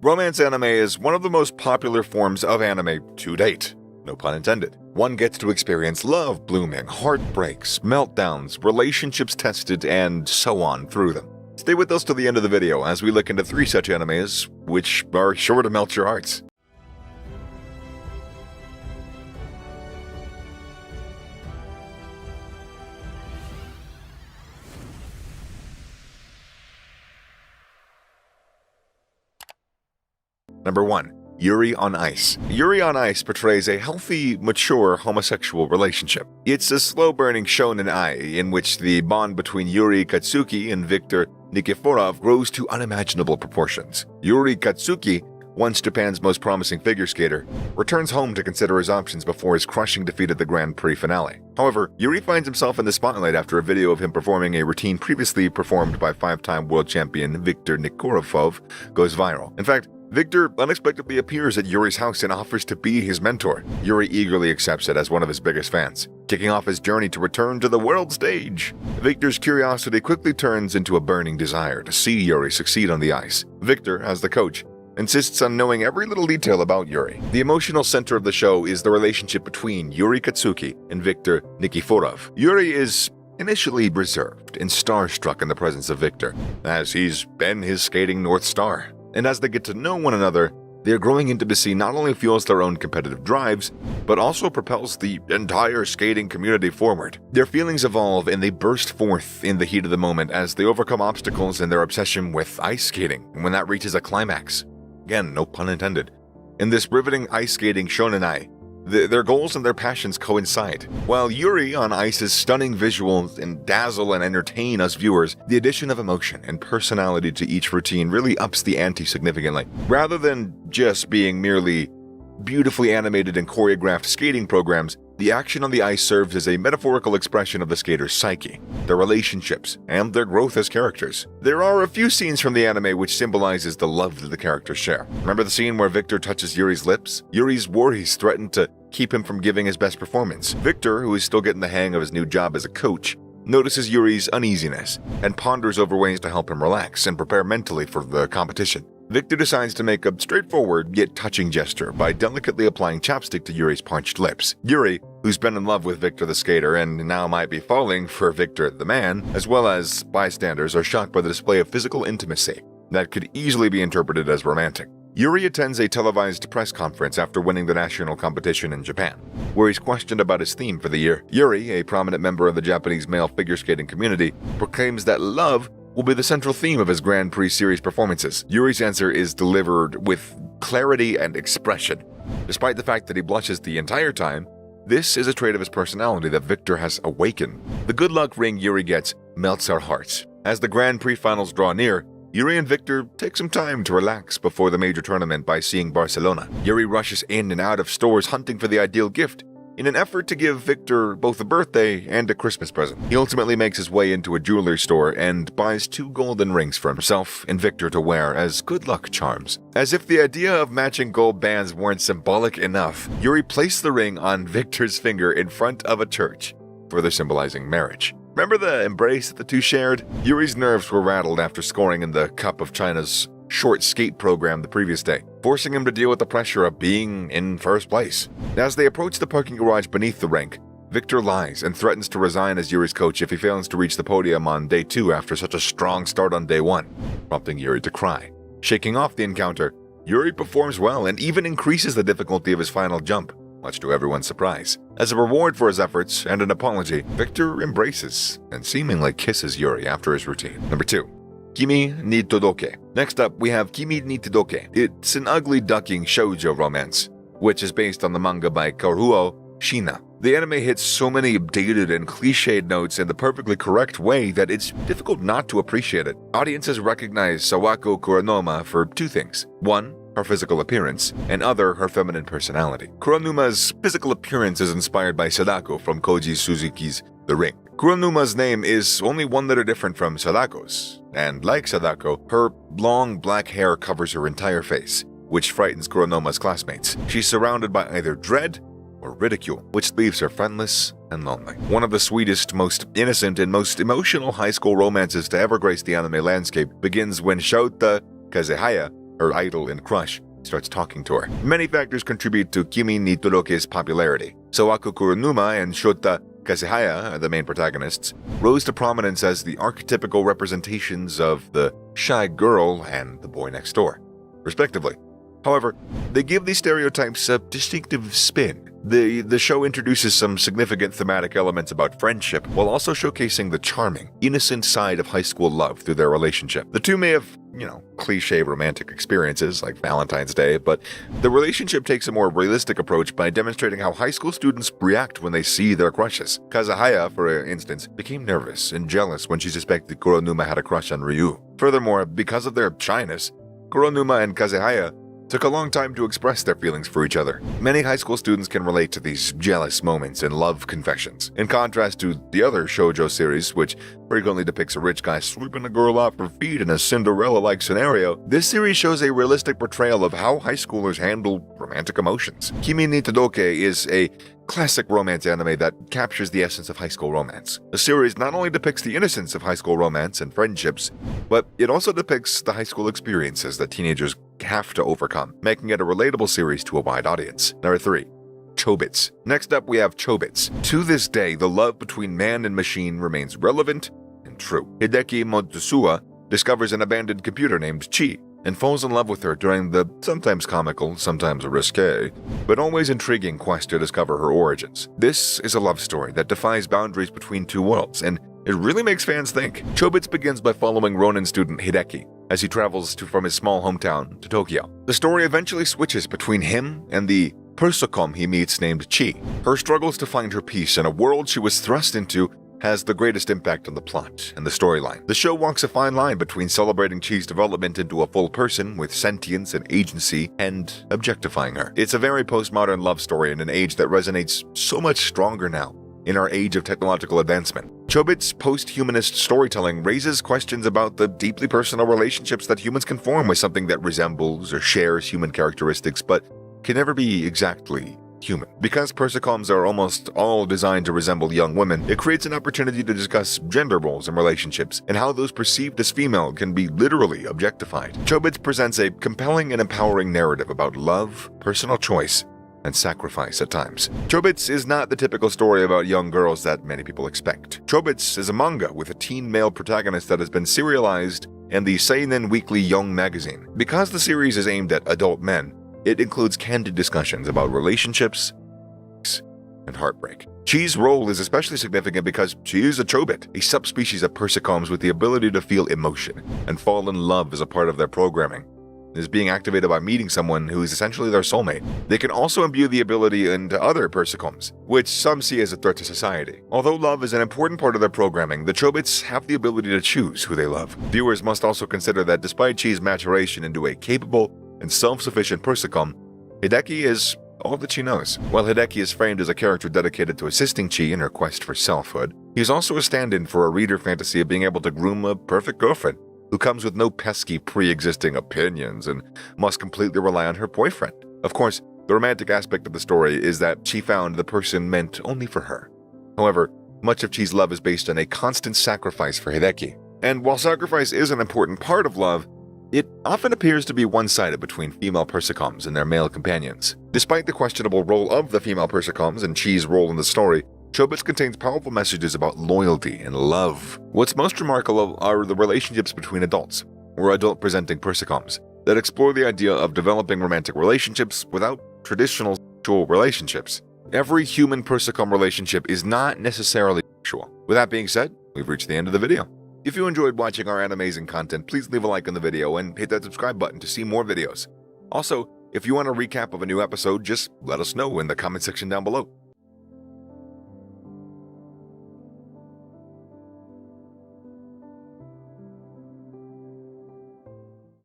Romance anime is one of the most popular forms of anime to date. No pun intended. One gets to experience love blooming, heartbreaks, meltdowns, relationships tested, and so on through them. Stay with us till the end of the video as we look into 3 such animes, which are sure to melt your hearts. Number 1. Yuri on Ice. Yuri on Ice portrays a healthy, mature homosexual relationship. It's a slow-burning shonen ai in which the bond between Yuri Katsuki and Viktor Nikiforov grows to unimaginable proportions. Yuri Katsuki, once Japan's most promising figure skater, returns home to consider his options before his crushing defeat at the Grand Prix finale. However, Yuri finds himself in the spotlight after a video of him performing a routine previously performed by 5-time world champion Viktor Nikiforov goes viral. In fact, Viktor unexpectedly appears at Yuri's house and offers to be his mentor. Yuri eagerly accepts it as one of his biggest fans, kicking off his journey to return to the world stage. Viktor's curiosity quickly turns into a burning desire to see Yuri succeed on the ice. Viktor, as the coach, insists on knowing every little detail about Yuri. The emotional center of the show is the relationship between Yuri Katsuki and Viktor Nikiforov. Yuri is initially reserved and starstruck in the presence of Viktor, as he's been his skating North Star. And as they get to know one another, their growing intimacy not only fuels their own competitive drives, but also propels the entire skating community forward. Their feelings evolve and they burst forth in the heat of the moment as they overcome obstacles in their obsession with ice skating when that reaches a climax. Again, no pun intended. In this riveting ice skating shonen ai, their goals and their passions coincide. While Yuri on Ice's stunning visuals and dazzle and entertain us viewers, the addition of emotion and personality to each routine really ups the ante significantly. Rather than just being merely beautifully animated and choreographed skating programs, the action on the ice serves as a metaphorical expression of the skater's psyche, their relationships, and their growth as characters. There are a few scenes from the anime which symbolizes the love that the characters share. Remember the scene where Viktor touches Yuri's lips? Yuri's worries threaten to keep him from giving his best performance. Viktor, who is still getting the hang of his new job as a coach, notices Yuri's uneasiness and ponders over ways to help him relax and prepare mentally for the competition. Viktor decides to make a straightforward yet touching gesture by delicately applying chapstick to Yuri's parched lips. Yuri, who's been in love with Viktor the skater and now might be falling for Viktor the man, as well as bystanders, are shocked by the display of physical intimacy that could easily be interpreted as romantic. Yuri attends a televised press conference after winning the national competition in Japan, where he's questioned about his theme for the year. Yuri, a prominent member of the Japanese male figure skating community, proclaims that love will be the central theme of his Grand Prix series performances. Yuri's answer is delivered with clarity and expression. Despite the fact that he blushes the entire time, this is a trait of his personality that Viktor has awakened. The good luck ring Yuri gets melts our hearts. As the Grand Prix finals draw near, Yuri and Viktor take some time to relax before the major tournament by seeing Barcelona. Yuri rushes in and out of stores hunting for the ideal gift, in an effort to give Viktor both a birthday and a Christmas present. He ultimately makes his way into a jewelry store and buys 2 golden rings for himself and Viktor to wear as good luck charms. As if the idea of matching gold bands weren't symbolic enough, Yuri placed the ring on Viktor's finger in front of a church, further symbolizing marriage. Remember the embrace that the two shared? Yuri's nerves were rattled after scoring in the Cup of China's short skate program the previous day, forcing him to deal with the pressure of being in first place. As they approach the parking garage beneath the rink, Viktor lies and threatens to resign as Yuri's coach if he fails to reach the podium on day 2 after such a strong start on day 1, prompting Yuri to cry. Shaking off the encounter, Yuri performs well and even increases the difficulty of his final jump, much to everyone's surprise. As a reward for his efforts and an apology, Viktor embraces and seemingly kisses Yuri after his routine. Number 2. Kimi ni Todoke. Next up, we have Kimi ni Todoke. It's an ugly ducking shoujo romance, which is based on the manga by Kaoruo Shina. The anime hits so many dated and cliched notes in the perfectly correct way that it's difficult not to appreciate it. Audiences recognize Sawako Kuronoma for 2 things. 1, her physical appearance, and other, her feminine personality. Kuronuma's physical appearance is inspired by Sadako from Koji Suzuki's The Ring. Kuronuma's name is only one letter different from Sadako's, and like Sadako, her long black hair covers her entire face, which frightens Kuronuma's classmates. She's surrounded by either dread or ridicule, which leaves her friendless and lonely. One of the sweetest, most innocent, and most emotional high school romances to ever grace the anime landscape begins when Shouta Kazehaya, her idol and crush, starts talking to her. Many factors contribute to Kimi ni Todoroki's popularity. Sawako Kuronuma and Shota Kazehaya, the main protagonists, rose to prominence as the archetypical representations of the shy girl and the boy next door, respectively. However, they give these stereotypes a distinctive spin. The show introduces some significant thematic elements about friendship while also showcasing the charming, innocent side of high school love through their relationship. The two may have, cliche romantic experiences like Valentine's Day, but the relationship takes a more realistic approach by demonstrating how high school students react when they see their crushes. Kazehaya, for instance, became nervous and jealous when she suspected Kuronuma had a crush on Ryu. Furthermore, because of their shyness, Kuronuma and Kazehaya took a long time to express their feelings for each other. Many high school students can relate to these jealous moments and love confessions. In contrast to the other shoujo series, which frequently depicts a rich guy sweeping a girl off her feet in a Cinderella-like scenario, this series shows a realistic portrayal of how high schoolers handle romantic emotions. Kimi ni Todoke is a classic romance anime that captures the essence of high school romance. The series not only depicts the innocence of high school romance and friendships, but it also depicts the high school experiences that teenagers have to overcome, making it a relatable series to a wide audience. Number 3. Chobits. Next up, we have Chobits. To this day, the love between man and machine remains relevant and true. Hideki Motsusuwa discovers an abandoned computer named Chi and falls in love with her during the sometimes comical, sometimes risque, but always intriguing quest to discover her origins. This is a love story that defies boundaries between two worlds, and it really makes fans think. Chobits begins by following Ronin student Hideki as he travels from his small hometown to Tokyo. The story eventually switches between him and the persocom he meets named Chi. Her struggles to find her peace in a world she was thrust into has the greatest impact on the plot and the storyline. The show walks a fine line between celebrating Chi's development into a full person with sentience and agency and objectifying her. It's a very postmodern love story in an age that resonates so much stronger now in our age of technological advancement. Chobits' post-humanist storytelling raises questions about the deeply personal relationships that humans can form with something that resembles or shares human characteristics but can never be exactly human. Because persocoms are almost all designed to resemble young women, it creates an opportunity to discuss gender roles in relationships and how those perceived as female can be literally objectified. Chobits presents a compelling and empowering narrative about love, personal choice, and sacrifice at times. Chobits is not the typical story about young girls that many people expect. Chobits is a manga with a teen male protagonist that has been serialized in the Seinen Weekly Young magazine. Because the series is aimed at adult men, it includes candid discussions about relationships and heartbreak. Chi's role is especially significant because she is a chobit, a subspecies of persocoms with the ability to feel emotion and fall in love as a part of their programming. It is being activated by meeting someone who is essentially their soulmate. They can also imbue the ability into other persocoms, which some see as a threat to society. Although love is an important part of their programming, the chobits have the ability to choose who they love. Viewers must also consider that despite Chi's maturation into a capable and self-sufficient persocom, Hideki is all that she knows. While Hideki is framed as a character dedicated to assisting Chi in her quest for selfhood, he is also a stand-in for a reader fantasy of being able to groom a perfect girlfriend who comes with no pesky pre-existing opinions and must completely rely on her boyfriend. Of course, the romantic aspect of the story is that she found the person meant only for her. However, much of Chi's love is based on a constant sacrifice for Hideki. And while sacrifice is an important part of love, it often appears to be one-sided between female persocoms and their male companions. Despite the questionable role of the female persocoms and Chi's role in the story, Chobits contains powerful messages about loyalty and love. What's most remarkable are the relationships between adults, or adult-presenting persocoms, that explore the idea of developing romantic relationships without traditional sexual relationships. Every human persocom relationship is not necessarily sexual. With that being said, we've reached the end of the video. If you enjoyed watching our Animezing content, please leave a like on the video and hit that subscribe button to see more videos. Also, if you want a recap of a new episode, just let us know in the comment section down below.